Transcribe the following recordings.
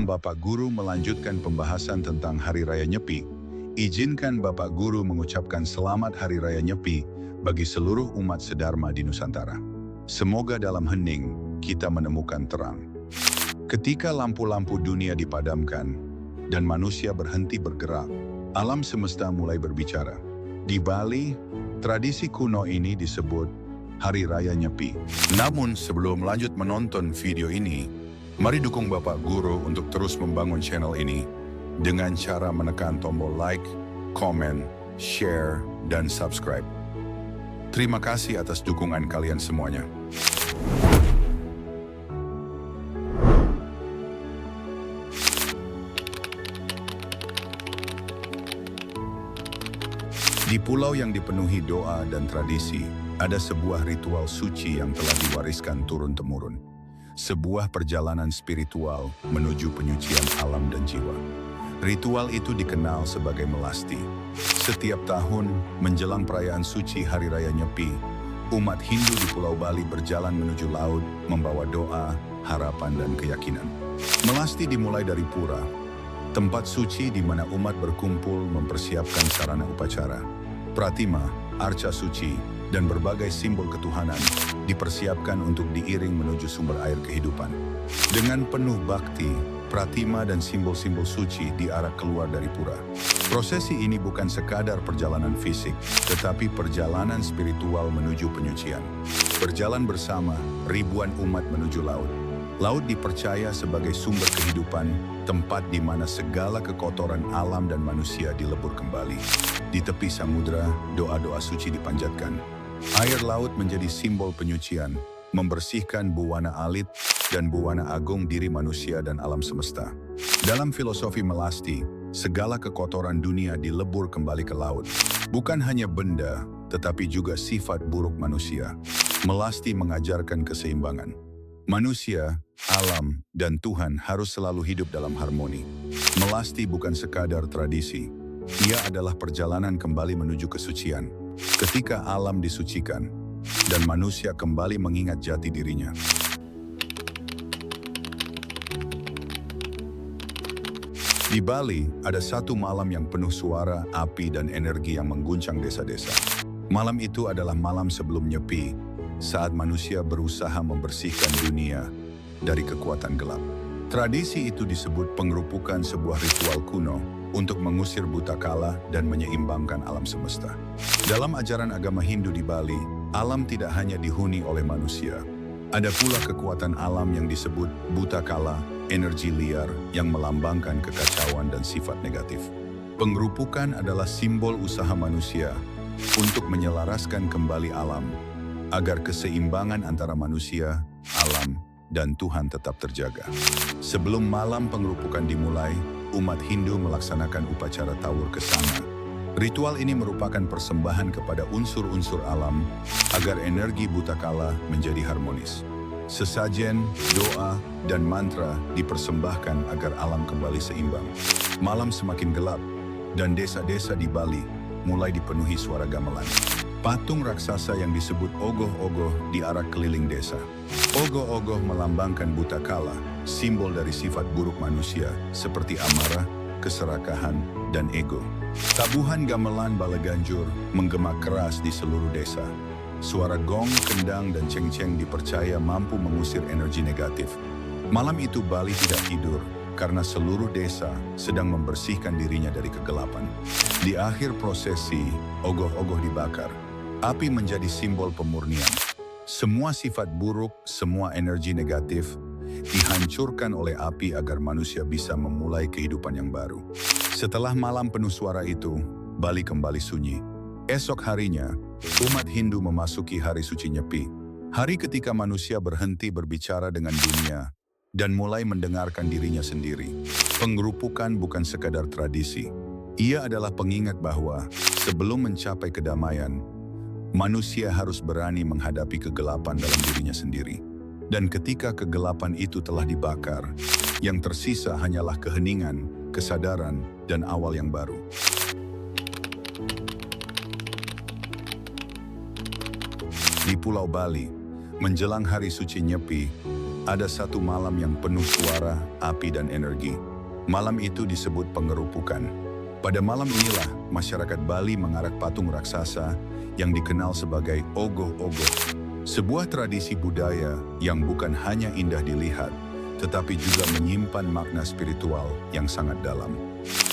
Sebelum Bapak Guru melanjutkan pembahasan tentang Hari Raya Nyepi, izinkan Bapak Guru mengucapkan selamat Hari Raya Nyepi bagi seluruh umat sedharma di Nusantara. Semoga dalam hening kita menemukan terang. Ketika lampu-lampu dunia dipadamkan dan manusia berhenti bergerak, alam semesta mulai berbicara. Di Bali, tradisi kuno ini disebut Hari Raya Nyepi. Namun sebelum lanjut menonton video ini, mari dukung Bapak Guru untuk terus membangun channel ini dengan cara menekan tombol like, komen, share, dan subscribe. Terima kasih atas dukungan kalian semuanya. Di pulau yang dipenuhi doa dan tradisi, ada sebuah ritual suci yang telah diwariskan turun-temurun. Sebuah perjalanan spiritual menuju penyucian alam dan jiwa. Ritual itu dikenal sebagai melasti. Setiap tahun, menjelang perayaan suci Hari Raya Nyepi, umat Hindu di Pulau Bali berjalan menuju laut, membawa doa, harapan, dan keyakinan. Melasti dimulai dari pura, tempat suci di mana umat berkumpul mempersiapkan sarana upacara. Pratima, arca suci, dan berbagai simbol ketuhanan dipersiapkan untuk diiring menuju sumber air kehidupan. Dengan penuh bakti, pratima dan simbol-simbol suci diarak keluar dari pura. Prosesi ini bukan sekadar perjalanan fisik, tetapi perjalanan spiritual menuju penyucian. Berjalan bersama, ribuan umat menuju laut. Laut dipercaya sebagai sumber kehidupan, tempat di mana segala kekotoran alam dan manusia dilebur kembali. Di tepi samudera, doa-doa suci dipanjatkan. Air laut menjadi simbol penyucian, membersihkan buwana alit dan buwana agung diri manusia dan alam semesta. Dalam filosofi melasti, segala kekotoran dunia dilebur kembali ke laut. Bukan hanya benda, tetapi juga sifat buruk manusia. Melasti mengajarkan keseimbangan. Manusia, alam, dan Tuhan harus selalu hidup dalam harmoni. Melasti bukan sekadar tradisi. Ia adalah perjalanan kembali menuju kesucian. Ketika alam disucikan, dan manusia kembali mengingat jati dirinya. Di Bali, ada satu malam yang penuh suara, api, dan energi yang mengguncang desa-desa. Malam itu adalah malam sebelum Nyepi, saat manusia berusaha membersihkan dunia dari kekuatan gelap. Tradisi itu disebut pengerupukan sebuah ritual kuno untuk mengusir buta kala dan menyeimbangkan alam semesta. Dalam ajaran agama Hindu di Bali, alam tidak hanya dihuni oleh manusia. Ada pula kekuatan alam yang disebut buta kala, energi liar yang melambangkan kekacauan dan sifat negatif. Pengerupukan adalah simbol usaha manusia untuk menyelaraskan kembali alam, agar keseimbangan antara manusia, alam, dan Tuhan tetap terjaga. Sebelum malam pengerupukan dimulai, umat Hindu melaksanakan upacara tawur kesanga. Ritual ini merupakan persembahan kepada unsur-unsur alam agar energi buta kala menjadi harmonis. Sesajen, doa, dan mantra dipersembahkan agar alam kembali seimbang. Malam semakin gelap, dan desa-desa di Bali mulai dipenuhi suara gamelan. Patung raksasa yang disebut ogoh-ogoh diarak keliling desa. Ogoh-ogoh melambangkan buta kala, simbol dari sifat buruk manusia seperti amarah, keserakahan, dan ego. Tabuhan gamelan balaganjur menggema keras di seluruh desa. Suara gong, kendang, dan ceng-ceng dipercaya mampu mengusir energi negatif. Malam itu Bali tidak tidur karena seluruh desa sedang membersihkan dirinya dari kegelapan. Di akhir prosesi, ogoh-ogoh dibakar. Api menjadi simbol pemurnian. Semua sifat buruk, semua energi negatif dihancurkan oleh api agar manusia bisa memulai kehidupan yang baru. Setelah malam penuh suara itu, Bali kembali sunyi. Esok harinya, umat Hindu memasuki hari suci Nyepi. Hari ketika manusia berhenti berbicara dengan dunia dan mulai mendengarkan dirinya sendiri. Pengerupukan bukan sekadar tradisi. Ia adalah pengingat bahwa sebelum mencapai kedamaian, manusia harus berani menghadapi kegelapan dalam dirinya sendiri. Dan ketika kegelapan itu telah dibakar, yang tersisa hanyalah keheningan, kesadaran, dan awal yang baru. Di Pulau Bali, menjelang hari suci Nyepi, ada satu malam yang penuh suara, api, dan energi. Malam itu disebut pengerupukan. Pada malam inilah masyarakat Bali mengarak patung raksasa yang dikenal sebagai ogoh-ogoh. Sebuah tradisi budaya yang bukan hanya indah dilihat, tetapi juga menyimpan makna spiritual yang sangat dalam.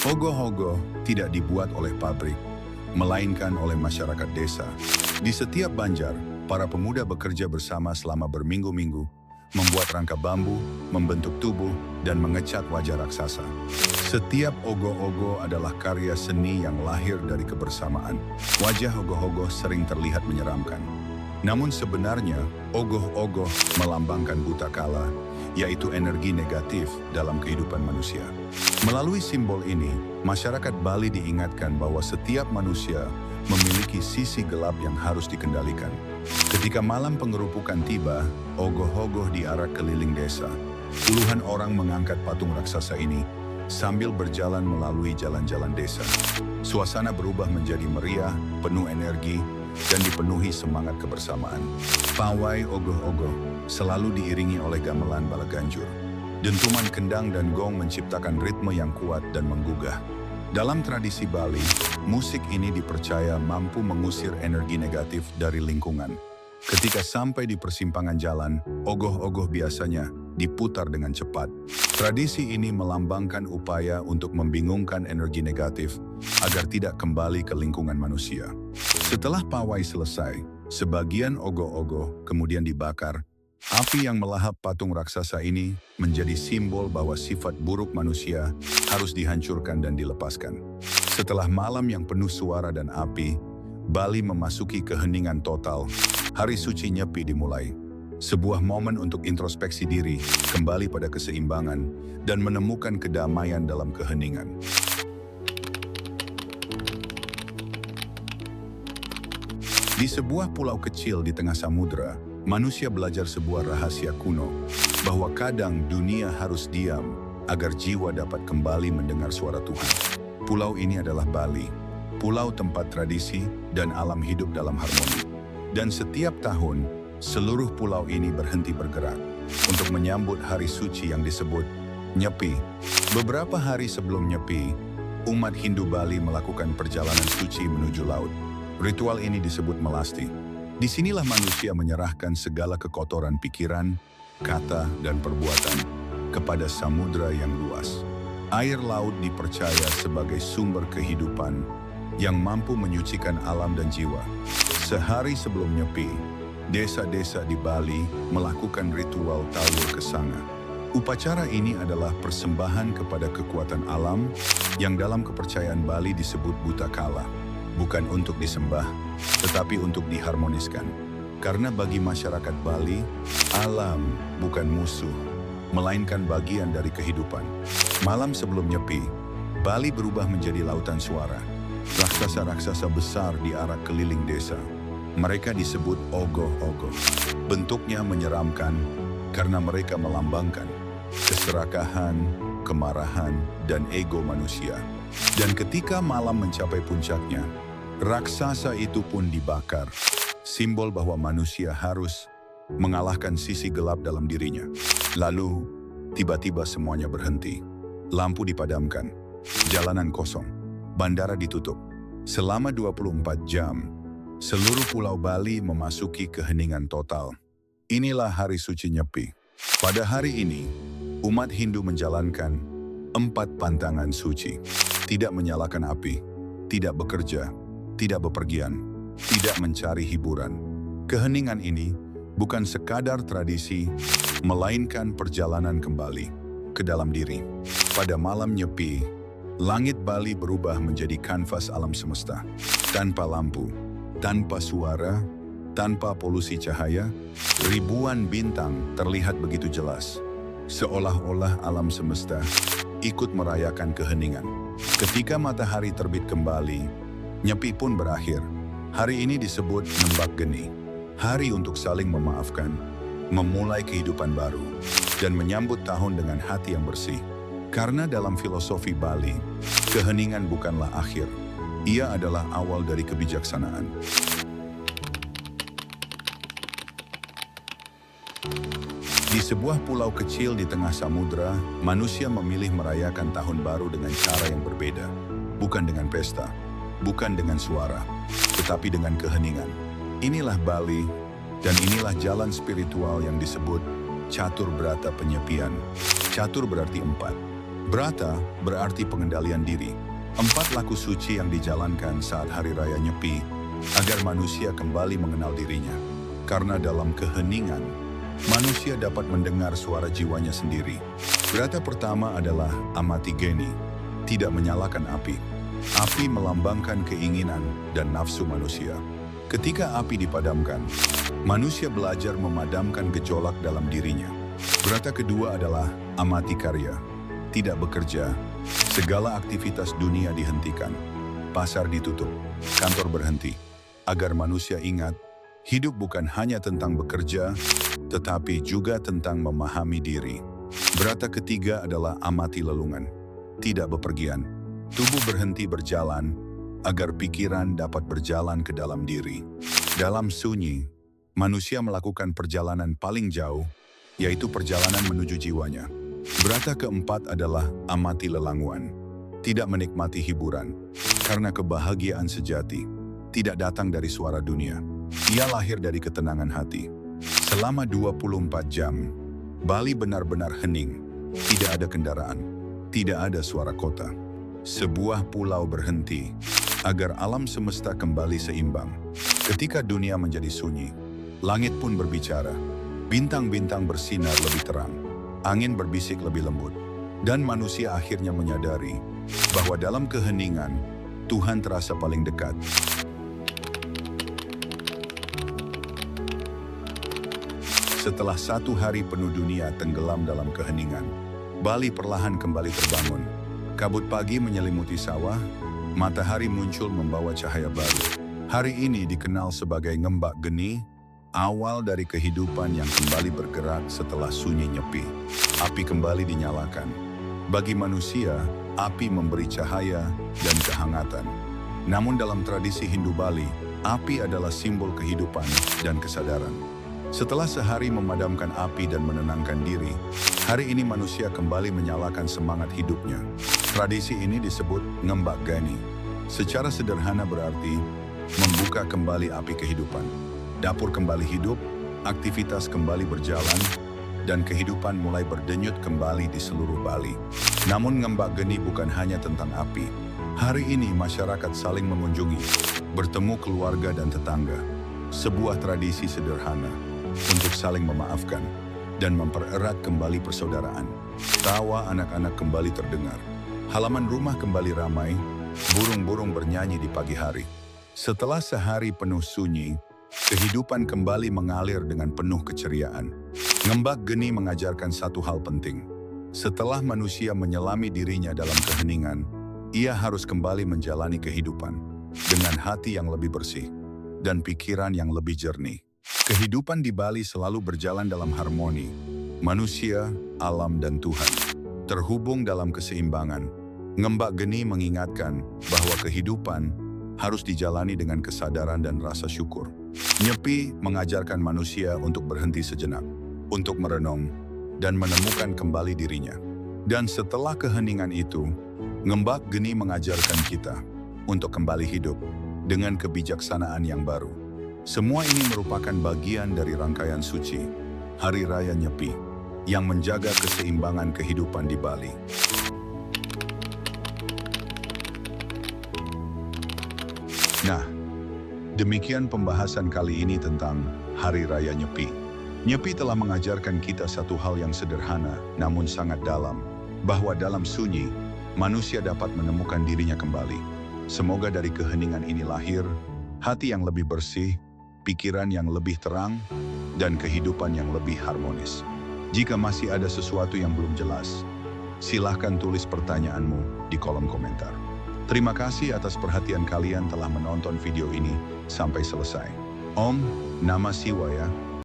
Ogoh-ogoh tidak dibuat oleh pabrik, melainkan oleh masyarakat desa. Di setiap banjar, para pemuda bekerja bersama selama berminggu-minggu, membuat rangka bambu, membentuk tubuh, dan mengecat wajah raksasa. Setiap ogoh-ogoh adalah karya seni yang lahir dari kebersamaan. Wajah ogoh-ogoh sering terlihat menyeramkan. Namun sebenarnya, ogoh-ogoh melambangkan buta kala, yaitu energi negatif dalam kehidupan manusia. Melalui simbol ini, masyarakat Bali diingatkan bahwa setiap manusia memiliki sisi gelap yang harus dikendalikan. Ketika malam pengerupukan tiba, ogoh-ogoh diarak keliling desa. Puluhan orang mengangkat patung raksasa ini sambil berjalan melalui jalan-jalan desa. Suasana berubah menjadi meriah, penuh energi, dan dipenuhi semangat kebersamaan. Pawai ogoh-ogoh selalu diiringi oleh gamelan bala ganjur. Dentuman kendang dan gong menciptakan ritme yang kuat dan menggugah. Dalam tradisi Bali, musik ini dipercaya mampu mengusir energi negatif dari lingkungan. Ketika sampai di persimpangan jalan, ogoh-ogoh biasanya diputar dengan cepat. Tradisi ini melambangkan upaya untuk membingungkan energi negatif agar tidak kembali ke lingkungan manusia. Setelah pawai selesai, sebagian ogoh-ogoh kemudian dibakar. Api yang melahap patung raksasa ini menjadi simbol bahwa sifat buruk manusia harus dihancurkan dan dilepaskan. Setelah malam yang penuh suara dan api, Bali memasuki keheningan total. Hari suci Nyepi dimulai. Sebuah momen untuk introspeksi diri, kembali pada keseimbangan, dan menemukan kedamaian dalam keheningan. Di sebuah pulau kecil di tengah samudera, manusia belajar sebuah rahasia kuno, bahwa kadang dunia harus diam agar jiwa dapat kembali mendengar suara Tuhan. Pulau ini adalah Bali, pulau tempat tradisi dan alam hidup dalam harmoni. Dan setiap tahun, seluruh pulau ini berhenti bergerak untuk menyambut hari suci yang disebut Nyepi. Beberapa hari sebelum Nyepi, umat Hindu Bali melakukan perjalanan suci menuju laut. Ritual ini disebut melasti. Disinilah manusia menyerahkan segala kekotoran pikiran, kata, dan perbuatan kepada samudera yang luas. Air laut dipercaya sebagai sumber kehidupan yang mampu menyucikan alam dan jiwa. Sehari sebelum Nyepi, desa-desa di Bali melakukan ritual Tawur Kesanga. Upacara ini adalah persembahan kepada kekuatan alam yang dalam kepercayaan Bali disebut buta kala. Bukan untuk disembah, tetapi untuk diharmoniskan. Karena bagi masyarakat Bali, alam bukan musuh, melainkan bagian dari kehidupan. Malam sebelum Nyepi, Bali berubah menjadi lautan suara. Raksasa-raksasa besar diarak keliling desa. Mereka disebut ogoh-ogoh. Bentuknya menyeramkan karena mereka melambangkan keserakahan, kemarahan, dan ego manusia. Dan ketika malam mencapai puncaknya, raksasa itu pun dibakar. Simbol bahwa manusia harus mengalahkan sisi gelap dalam dirinya. Lalu, tiba-tiba semuanya berhenti. Lampu dipadamkan, jalanan kosong, bandara ditutup. Selama 24 jam, seluruh pulau Bali memasuki keheningan total. Inilah hari suci Nyepi. Pada hari ini, umat Hindu menjalankan 4 pantangan suci. Tidak menyalakan api, tidak bekerja, tidak bepergian, tidak mencari hiburan. Keheningan ini bukan sekadar tradisi, melainkan perjalanan kembali ke dalam diri. Pada malam Nyepi, langit Bali berubah menjadi kanvas alam semesta. Tanpa lampu, tanpa suara, tanpa polusi cahaya, ribuan bintang terlihat begitu jelas. Seolah-olah alam semesta ikut merayakan keheningan. Ketika matahari terbit kembali, Nyepi pun berakhir. Hari ini disebut Nembak Geni, hari untuk saling memaafkan, memulai kehidupan baru, dan menyambut tahun dengan hati yang bersih. Karena dalam filosofi Bali, keheningan bukanlah akhir, ia adalah awal dari kebijaksanaan. Di Di sebuah pulau kecil di tengah samudra, manusia memilih merayakan tahun baru dengan cara yang berbeda. Bukan dengan pesta, bukan dengan suara, tetapi dengan keheningan. Inilah Bali, dan inilah jalan spiritual yang disebut Catur Brata Penyepian. Catur berarti 4. Brata berarti pengendalian diri. 4 laku suci yang dijalankan saat Hari Raya Nyepi, agar manusia kembali mengenal dirinya. Karena dalam keheningan, manusia dapat mendengar suara jiwanya sendiri. Brata pertama adalah amati geni, tidak menyalakan api. Api melambangkan keinginan dan nafsu manusia. Ketika api dipadamkan, manusia belajar memadamkan gejolak dalam dirinya. Brata kedua adalah amati karya, tidak bekerja. Segala aktivitas dunia dihentikan, pasar ditutup, kantor berhenti. Agar manusia ingat, hidup bukan hanya tentang bekerja, tetapi juga tentang memahami diri. Brata ketiga adalah amati lelungan, tidak bepergian. Tubuh berhenti berjalan, agar pikiran dapat berjalan ke dalam diri. Dalam sunyi, manusia melakukan perjalanan paling jauh, yaitu perjalanan menuju jiwanya. Brata keempat adalah amati lelangwan, tidak menikmati hiburan, karena kebahagiaan sejati tidak datang dari suara dunia. Ia lahir dari ketenangan hati. Selama 24 jam, Bali benar-benar hening, tidak ada kendaraan, tidak ada suara kota. Sebuah pulau berhenti, agar alam semesta kembali seimbang. Ketika dunia menjadi sunyi, langit pun berbicara, bintang-bintang bersinar lebih terang, angin berbisik lebih lembut, dan manusia akhirnya menyadari bahwa dalam keheningan, Tuhan terasa paling dekat. Setelah 1 hari penuh dunia tenggelam dalam keheningan, Bali perlahan kembali terbangun. Kabut pagi menyelimuti sawah, matahari muncul membawa cahaya baru. Hari ini dikenal sebagai Ngembak Geni, awal dari kehidupan yang kembali bergerak setelah sunyi nyepi. Api kembali dinyalakan. Bagi manusia, api memberi cahaya dan kehangatan. Namun dalam tradisi Hindu Bali, api adalah simbol kehidupan dan kesadaran. Setelah sehari memadamkan api dan menenangkan diri, hari ini manusia kembali menyalakan semangat hidupnya. Tradisi ini disebut Ngembak Geni. Secara sederhana berarti membuka kembali api kehidupan. Dapur kembali hidup, aktivitas kembali berjalan, dan kehidupan mulai berdenyut kembali di seluruh Bali. Namun Ngembak Geni bukan hanya tentang api. Hari ini masyarakat saling mengunjungi, bertemu keluarga dan tetangga. Sebuah tradisi sederhana untuk saling memaafkan dan mempererat kembali persaudaraan. Tawa anak-anak kembali terdengar. Halaman rumah kembali ramai, burung-burung bernyanyi di pagi hari. Setelah sehari penuh sunyi, kehidupan kembali mengalir dengan penuh keceriaan. Ngembak Geni mengajarkan satu hal penting. Setelah manusia menyelami dirinya dalam keheningan, ia harus kembali menjalani kehidupan dengan hati yang lebih bersih dan pikiran yang lebih jernih. Kehidupan di Bali selalu berjalan dalam harmoni. Manusia, alam, dan Tuhan terhubung dalam keseimbangan. Ngembak Geni mengingatkan bahwa kehidupan harus dijalani dengan kesadaran dan rasa syukur. Nyepi mengajarkan manusia untuk berhenti sejenak, untuk merenung, dan menemukan kembali dirinya. Dan setelah keheningan itu, Ngembak Geni mengajarkan kita untuk kembali hidup dengan kebijaksanaan yang baru. Semua ini merupakan bagian dari rangkaian suci, Hari Raya Nyepi, yang menjaga keseimbangan kehidupan di Bali. Nah, demikian pembahasan kali ini tentang Hari Raya Nyepi. Nyepi telah mengajarkan kita satu hal yang sederhana namun sangat dalam, bahwa dalam sunyi, manusia dapat menemukan dirinya kembali. Semoga dari keheningan ini lahir hati yang lebih bersih, pikiran yang lebih terang, dan kehidupan yang lebih harmonis. Jika masih ada sesuatu yang belum jelas, silahkan tulis pertanyaanmu di kolom komentar. Terima kasih atas perhatian kalian telah menonton video ini sampai selesai. Om Namah Shivaya.